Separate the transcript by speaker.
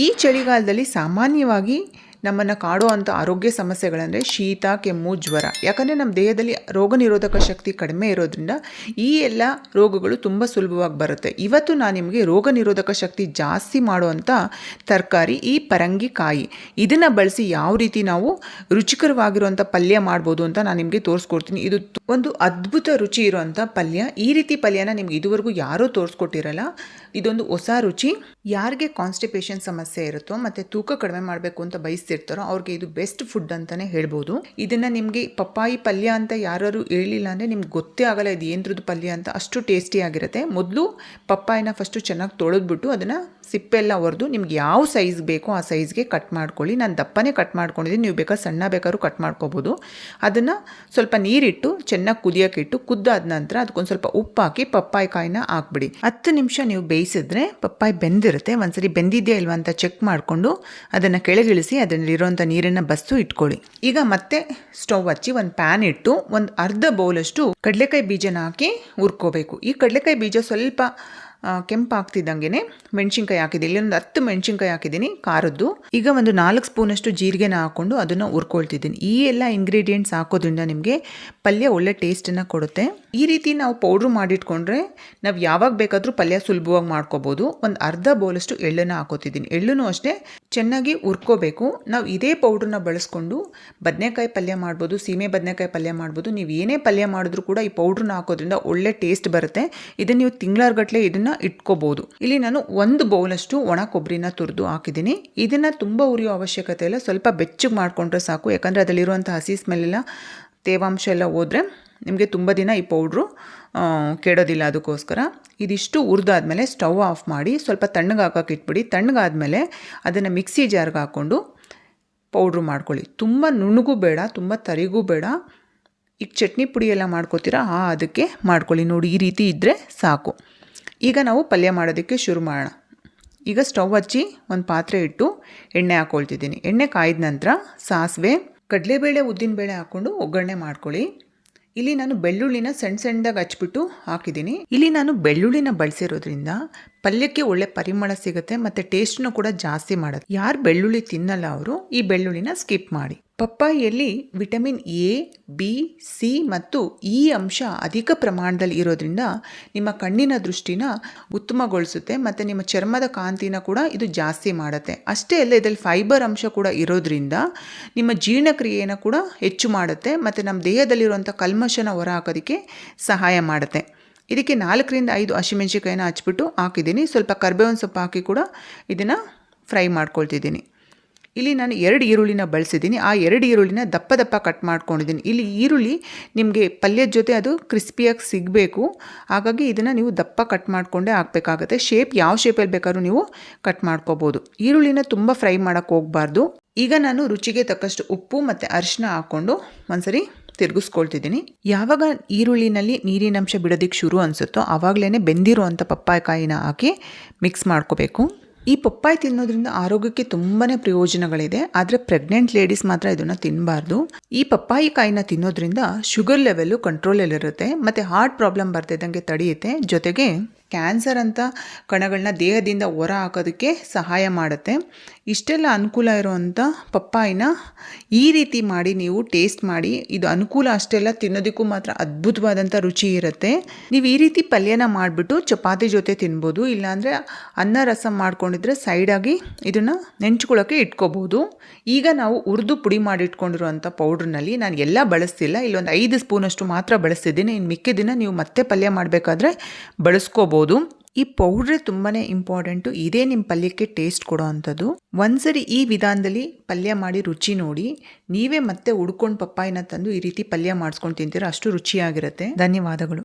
Speaker 1: ಈ ಚಳಿಗಾಲದಲ್ಲಿ ಸಾಮಾನ್ಯವಾಗಿ ನಮ್ಮನ್ನು ಕಾಡುವಂಥ ಆರೋಗ್ಯ ಸಮಸ್ಯೆಗಳಂದರೆ ಶೀತ, ಕೆಮ್ಮು, ಜ್ವರ. ಯಾಕಂದರೆ ನಮ್ಮ ದೇಹದಲ್ಲಿ ರೋಗ ನಿರೋಧಕ ಶಕ್ತಿ ಕಡಿಮೆ ಇರೋದ್ರಿಂದ ಈ ಎಲ್ಲ ರೋಗಗಳು ತುಂಬ ಸುಲಭವಾಗಿ ಬರುತ್ತೆ. ಇವತ್ತು ನಾನು ನಿಮಗೆ ರೋಗ ನಿರೋಧಕ ಶಕ್ತಿ ಜಾಸ್ತಿ ಮಾಡುವಂಥ ತರಕಾರಿ ಈ ಪರಂಗಿಕಾಯಿ. ಇದನ್ನು ಬಳಸಿ ಯಾವ ರೀತಿ ನಾವು ರುಚಿಕರವಾಗಿರುವಂಥ ಪಲ್ಯ ಮಾಡ್ಬೋದು ಅಂತ ನಾನು ನಿಮಗೆ ತೋರಿಸ್ಕೊಡ್ತೀನಿ. ಇದು ಒಂದು ಅದ್ಭುತ ರುಚಿ ಇರುವಂಥ ಪಲ್ಯ. ಈ ರೀತಿ ಪಲ್ಯನ ನಿಮ್ಗೆ ಇದುವರೆಗೂ ಯಾರೂ ತೋರಿಸ್ಕೊಟ್ಟಿರಲ್ಲ. ಇದೊಂದು ಹೊಸ ರುಚಿ. ಯಾರಿಗೆ ಕಾನ್ಸ್ಟಿಪೇಷನ್ ಸಮಸ್ಯೆ ಇರುತ್ತೋ ಮತ್ತು ತೂಕ ಕಡಿಮೆ ಮಾಡಬೇಕು ಅಂತ ಬಯಸ್ತಿರ್ತಾರೋ ಅವ್ರಿಗೆ ಇದು ಬೆಸ್ಟ್ ಫುಡ್ ಅಂತಲೇ ಹೇಳ್ಬೋದು. ಇದನ್ನು ನಿಮಗೆ ಪಪ್ಪಾಯಿ ಪಲ್ಯ ಅಂತ ಯಾರು ಹೇಳಿಲ್ಲ ಅಂದರೆ ನಿಮ್ಗೆ ಗೊತ್ತೇ ಆಗಲ್ಲ ಇದು ಏನರದ್ದು ಪಲ್ಯ ಅಂತ. ಅಷ್ಟು ಟೇಸ್ಟಿಯಾಗಿರುತ್ತೆ. ಮೊದಲು ಪಪ್ಪಾಯಿನ ಫಸ್ಟು ಚೆನ್ನಾಗಿ ತೊಳೆದ್ಬಿಟ್ಟು ಅದನ್ನು ಸಿಪ್ಪೆಲ್ಲ ಹೊಡೆದು ನಿಮ್ಗೆ ಯಾವ ಸೈಜ್ ಬೇಕೋ ಆ ಸೈಜ್ಗೆ ಕಟ್ ಮಾಡ್ಕೊಳ್ಳಿ. ನಾನು ದಪ್ಪನೇ ಕಟ್ ಮಾಡ್ಕೊಂಡಿದ್ದೀನಿ, ನೀವು ಬೇಕಾದ್ರೆ ಸಣ್ಣ ಬೇಕಾದ್ರೂ ಕಟ್ ಮಾಡ್ಕೋಬೋದು. ಅದನ್ನು ಸ್ವಲ್ಪ ನೀರಿಟ್ಟು ಚೆನ್ನಾಗಿ ಕುದಿಯೋಕೆ ಇಟ್ಟು ಕುದ್ದಾದ ನಂತರ ಅದಕ್ಕೊಂದು ಸ್ವಲ್ಪ ಉಪ್ಪು ಹಾಕಿ ಪಪ್ಪಾಯಿ ಕಾಯಿನ ಹಾಕ್ಬಿಡಿ. 10 ನಿಮಿಷ ನೀವು ಬೇಯಿಸಿದ್ರೆ ಪಪ್ಪಾಯಿ ಬೆಂದಿರುತ್ತೆ. ಒಂದ್ಸರಿ ಬೆಂದಿದೆಯಾ ಇಲ್ವಾ ಅಂತ ಚೆಕ್ ಮಾಡಿಕೊಂಡು ಅದನ್ನು ಕೆಳಗಿಳಿಸಿ ಅದರಲ್ಲಿರುವಂಥ ನೀರನ್ನು ಬಸ್ತು ಇಟ್ಕೊಳ್ಳಿ. ಈಗ ಮತ್ತೆ ಸ್ಟವ್ ಹಚ್ಚಿ ಒಂದು ಪ್ಯಾನ್ ಇಟ್ಟು ಒಂದು ಅರ್ಧ ಬೌಲಷ್ಟು ಕಡಲೆಕಾಯಿ ಬೀಜನ ಹಾಕಿ ಹುರ್ಕೋಬೇಕು. ಈ ಕಡಲೆಕಾಯಿ ಬೀಜ ಸ್ವಲ್ಪ ಕೆಂಪಾಗ್ತಿದ್ದಂಗೆ ಮೆಣಸಿನ್ಕಾಯಿ ಹಾಕಿದ್ದೀನಿ. ಇಲ್ಲೊಂದು 10 ಮೆಣಸಿನ್ಕಾಯಿ ಹಾಕಿದ್ದೀನಿ ಖಾರದ್ದು. ಈಗ ಒಂದು 4 ಸ್ಪೂನಷ್ಟು ಜೀರಿಗೆನ ಹಾಕ್ಕೊಂಡು ಅದನ್ನು ಹುರ್ಕೊಳ್ತಿದ್ದೀನಿ. ಈ ಎಲ್ಲ ಇಂಗ್ರೀಡಿಯೆಂಟ್ಸ್ ಹಾಕೋದ್ರಿಂದ ನಿಮಗೆ ಪಲ್ಯ ಒಳ್ಳೆ ಟೇಸ್ಟನ್ನು ಕೊಡುತ್ತೆ. ಈ ರೀತಿ ನಾವು ಪೌಡ್ರು ಮಾಡಿಟ್ಕೊಂಡ್ರೆ ನಾವು ಯಾವಾಗ ಬೇಕಾದರೂ ಪಲ್ಯ ಸುಲಭವಾಗಿ ಮಾಡ್ಕೋಬೋದು. ಒಂದು ಅರ್ಧ ಬೌಲಷ್ಟು ಎಳ್ಳನ್ನು ಹಾಕೋತಿದ್ದೀನಿ. ಎಳ್ಳನ್ನು ಅಷ್ಟೇ ಚೆನ್ನಾಗಿ ಹುರ್ಕೋಬೇಕು. ನಾವು ಇದೇ ಪೌಡ್ರನ್ನ ಬಳಸ್ಕೊಂಡು ಬದನೆಕಾಯಿ ಪಲ್ಯ ಮಾಡ್ಬೋದು, ಸೀಮೆ ಬದನೆಕಾಯಿ ಪಲ್ಯ ಮಾಡ್ಬೋದು. ನೀವು ಏನೇ ಪಲ್ಯ ಮಾಡಿದ್ರೂ ಕೂಡ ಈ ಪೌಡ್ರನ್ನ ಹಾಕೋದ್ರಿಂದ ಒಳ್ಳೆ ಟೇಸ್ಟ್ ಬರುತ್ತೆ. ಇದನ್ನು ನೀವು ತಿಂಗಳಾರ್ಗಟ್ಲೆ ಇದನ್ನು ಇಟ್ಕೋಬಹುದು. ಇಲ್ಲಿ ನಾನು 1 ಬೌಲಷ್ಟು ಒಣ ಕೊಬ್ಬರಿನ ತುರಿದು ಹಾಕಿದ್ದೀನಿ. ಇದನ್ನ ತುಂಬಾ ಉರಿಯೋ ಅವಶ್ಯಕತೆ ಇಲ್ಲ, ಸ್ವಲ್ಪ ಬೆಚ್ಚಗೆ ಮಾಡ್ಕೊಂಡ್ರೆ ಸಾಕು. ಯಾಕಂದರೆ ಅದರಲ್ಲಿರುವಂಥ ಹಸಿ ಸ್ಮೆಲ್ ಎಲ್ಲ ತೇವಾಂಶ ಎಲ್ಲ ಹೋದರೆ ನಿಮಗೆ ತುಂಬ ದಿನ ಈ ಪೌಡ್ರು ಕೆಡೋದಿಲ್ಲ. ಅದಕ್ಕೋಸ್ಕರ ಇದಿಷ್ಟು ಹುರಿದಾದ್ಮೇಲೆ ಸ್ಟವ್ ಆಫ್ ಮಾಡಿ ಸ್ವಲ್ಪ ತಣ್ಣಗೆ ಹಾಕೋಕೆ ಇಟ್ಬಿಡಿ. ತಣ್ಣಗಾದ್ಮೇಲೆ ಅದನ್ನು ಮಿಕ್ಸಿ ಜಾರ್ಗೆ ಹಾಕ್ಕೊಂಡು ಪೌಡ್ರು ಮಾಡ್ಕೊಳ್ಳಿ. ತುಂಬ ನುಣ್ಣಗೂ ಬೇಡ, ತುಂಬ ತರಿಗೂ ಬೇಡ. ಈಗ ಚಟ್ನಿ ಪುಡಿ ಎಲ್ಲ ಮಾಡ್ಕೋತೀರಾ ಅದಕ್ಕೆ ಮಾಡ್ಕೊಳ್ಳಿ. ನೋಡಿ ಈ ರೀತಿ ಇದ್ದರೆ ಸಾಕು. ಈಗ ನಾವು ಪಲ್ಯ ಮಾಡೋದಕ್ಕೆ ಶುರು ಮಾಡೋಣ. ಈಗ ಸ್ಟವ್ ಹಚ್ಚಿ ಒಂದು ಪಾತ್ರೆ ಇಟ್ಟು ಎಣ್ಣೆ ಹಾಕ್ಕೊಳ್ತಿದ್ದೀನಿ. ಎಣ್ಣೆ ಕಾಯ್ದ ನಂತರ ಸಾಸಿವೆ, ಕಡಲೆಬೇಳೆ, ಉದ್ದಿನಬೇಳೆ ಹಾಕ್ಕೊಂಡು ಒಗ್ಗರಣೆ ಮಾಡ್ಕೊಳ್ಳಿ. ಇಲ್ಲಿ ನಾನು ಬೆಳ್ಳುಳ್ಳಿನ ಸಣ್ಣದಾಗಿ ಹಚ್ಬಿಟ್ಟು ಹಾಕಿದ್ದೀನಿ. ಇಲ್ಲಿ ನಾನು ಬೆಳ್ಳುಳ್ಳಿನ ಬಳಸಿರೋದ್ರಿಂದ ಪಲ್ಯಕ್ಕೆ ಒಳ್ಳೆ ಪರಿಮಳ ಸಿಗುತ್ತೆ ಮತ್ತು ಟೇಸ್ಟ್ನು ಕೂಡ ಜಾಸ್ತಿ ಮಾಡುತ್ತೆ. ಯಾರು ಬೆಳ್ಳುಳ್ಳಿ ತಿನ್ನಲ್ಲ ಅವರು ಈ ಬೆಳ್ಳುಳ್ಳಿನ ಸ್ಕಿಪ್ ಮಾಡಿ. ಪಪ್ಪಾಯಿಯಲ್ಲಿ ವಿಟಮಿನ್ ಎ, ಬಿ, ಸಿ ಮತ್ತು ಇ ಅಂಶ ಅಧಿಕ ಪ್ರಮಾಣದಲ್ಲಿ ಇರೋದ್ರಿಂದ ನಿಮ್ಮ ಕಣ್ಣಿನ ದೃಷ್ಟಿನ ಉತ್ತಮಗೊಳಿಸುತ್ತೆ ಮತ್ತು ನಿಮ್ಮ ಚರ್ಮದ ಕಾಂತಿನ ಕೂಡ ಇದು ಜಾಸ್ತಿ ಮಾಡುತ್ತೆ. ಅಷ್ಟೇ ಅಲ್ಲ, ಇದರಲ್ಲಿ ಫೈಬರ್ ಅಂಶ ಕೂಡ ಇರೋದ್ರಿಂದ ನಿಮ್ಮ ಜೀರ್ಣಕ್ರಿಯೆಯನ್ನು ಕೂಡ ಹೆಚ್ಚು ಮಾಡುತ್ತೆ ಮತ್ತು ನಮ್ಮ ದೇಹದಲ್ಲಿರುವಂಥ ಕಲ್ಮಶನ ಹೊರ ಹಾಕೋದಕ್ಕೆ ಸಹಾಯ ಮಾಡುತ್ತೆ. ಇದಕ್ಕೆ 4ರಿಂದ 5 ಹಸಿಮೆಣಸಿಕಾಯಿನ ಹಚ್ಬಿಟ್ಟು ಹಾಕಿದ್ದೀನಿ. ಸ್ವಲ್ಪ ಕರಿಬೇವಿನ ಸೊಪ್ಪು ಹಾಕಿ ಕೂಡ ಇದನ್ನು ಫ್ರೈ ಮಾಡ್ಕೊಳ್ತಿದ್ದೀನಿ. ಇಲ್ಲಿ ನಾನು 2 ಈರುಳ್ಳಿನ ಬಳಸಿದ್ದೀನಿ. ಆ 2 ಈರುಳ್ಳಿನ ದಪ್ಪ ಕಟ್ ಮಾಡ್ಕೊಂಡಿದ್ದೀನಿ. ಇಲ್ಲಿ ಈರುಳ್ಳಿ ನಿಮಗೆ ಪಲ್ಯದ ಜೊತೆ ಅದು ಕ್ರಿಸ್ಪಿಯಾಗಿ ಸಿಗಬೇಕು. ಹಾಗಾಗಿ ಇದನ್ನು ನೀವು ದಪ್ಪ ಕಟ್ ಮಾಡಿಕೊಂಡೇ ಹಾಕಬೇಕಾಗುತ್ತೆ. ಶೇಪ್ ಯಾವ ಶೇಪಲ್ಲಿ ಬೇಕಾದ್ರೂ ನೀವು ಕಟ್ ಮಾಡ್ಕೋಬೋದು. ಈರುಳ್ಳಿನ ತುಂಬ ಫ್ರೈ ಮಾಡೋಕ್ಕೆ ಹೋಗಬಾರ್ದು. ಈಗ ನಾನು ರುಚಿಗೆ ತಕ್ಕಷ್ಟು ಉಪ್ಪು ಮತ್ತು ಅರಿಶಿನ ಹಾಕ್ಕೊಂಡು ಒಂದ್ಸರಿ ತಿರುಗಿಸ್ಕೊಳ್ತಿದ್ದೀನಿ. ಯಾವಾಗ ಈರುಳ್ಳಿನಲ್ಲಿ ನೀರಿನಂಶ ಬಿಡೋದಕ್ಕೆ ಶುರು ಅನಿಸುತ್ತೋ ಆವಾಗಲೇ ಬೆಂದಿರೋ ಅಂಥ ಪಪ್ಪಾಯಿ ಕಾಯಿನ ಹಾಕಿ ಮಿಕ್ಸ್ ಮಾಡ್ಕೋಬೇಕು. ಈ ಪಪ್ಪಾಯಿ ತಿನ್ನೋದ್ರಿಂದ ಆರೋಗ್ಯಕ್ಕೆ ತುಂಬಾ ಪ್ರಯೋಜನಗಳಿದೆ. ಆದರೆ ಪ್ರೆಗ್ನೆಂಟ್ ಲೇಡೀಸ್ ಮಾತ್ರ ಇದನ್ನು ತಿನ್ನಬಾರ್ದು. ಈ ಪಪ್ಪಾಯಿ ಕಾಯಿನ ತಿನ್ನೋದ್ರಿಂದ ಶುಗರ್ ಲೆವೆಲ್ಲು ಕಂಟ್ರೋಲಲ್ಲಿರುತ್ತೆ ಮತ್ತು ಹಾರ್ಟ್ ಪ್ರಾಬ್ಲಮ್ ಬರ್ತಿದ್ದಂಗೆ ತಡೆಯುತ್ತೆ. ಜೊತೆಗೆ ಕ್ಯಾನ್ಸರ್ ಅಂತ ಕಣಗಳನ್ನ ದೇಹದಿಂದ ಹೊರ ಹಾಕೋದಕ್ಕೆ ಸಹಾಯ ಮಾಡುತ್ತೆ. ಇಷ್ಟೆಲ್ಲ ಅನುಕೂಲ ಇರುವಂಥ ಪಪ್ಪಾಯಿನ ಈ ರೀತಿ ಮಾಡಿ ನೀವು ಟೇಸ್ಟ್ ಮಾಡಿ. ಇದು ಅನುಕೂಲ ಅಷ್ಟೇ ಅಲ್ಲ, ತಿನ್ನೋದಕ್ಕೂ ಮಾತ್ರ ಅದ್ಭುತವಾದಂಥ ರುಚಿ ಇರುತ್ತೆ. ನೀವು ಈ ರೀತಿ ಪಲ್ಯನ ಮಾಡಿಬಿಟ್ಟು ಚಪಾತಿ ಜೊತೆ ತಿನ್ಬೋದು. ಇಲ್ಲಾಂದರೆ ಅನ್ನ ರಸಂ ಮಾಡ್ಕೊಂಡಿದ್ರೆ ಸೈಡಾಗಿ ಇದನ್ನು ನೆಂಚ್ಕೊಳ್ಳೋಕ್ಕೆ ಇಟ್ಕೋಬೋದು. ಈಗ ನಾವು ಹುರಿದು ಪುಡಿ ಮಾಡಿಟ್ಕೊಂಡಿರುವಂಥ ಪೌಡ್ರ್ನಲ್ಲಿ ನಾನು ಎಲ್ಲ ಬಳಸ್ತಿಲ್ಲ. ಇಲ್ಲೊಂದು 5 ಸ್ಪೂನಷ್ಟು ಮಾತ್ರ ಬಳಸ್ತಿದ್ದೀನಿ. ಇನ್ನು ಮಿಕ್ಕಿದ್ದನ್ನು ನೀವು ಮತ್ತೆ ಪಲ್ಯ ಮಾಡಬೇಕಾದ್ರೆ ಬಳಸ್ಕೋಬೋದು. ಈ ಪೌಡ್ರೇ ತುಂಬಾ ಇಂಪಾರ್ಟೆಂಟು. ಇದೇ ನಿಮ್ಮ ಪಲ್ಯಕ್ಕೆ ಟೇಸ್ಟ್ ಕೊಡೋ ಅಂಥದ್ದು. ಒಂದ್ಸರಿ ಈ ವಿಧಾನದಲ್ಲಿ ಪಲ್ಯ ಮಾಡಿ ರುಚಿ ನೋಡಿ ನೀವೇ ಮತ್ತೆ ಹುಡ್ಕೊಂಡು ಪಪ್ಪಾಯಿನ ತಂದು ಈ ರೀತಿ ಪಲ್ಯ ಮಾಡಿಸ್ಕೊಂಡು ತಿಂತೀರ. ಅಷ್ಟು ರುಚಿಯಾಗಿರುತ್ತೆ. ಧನ್ಯವಾದಗಳು.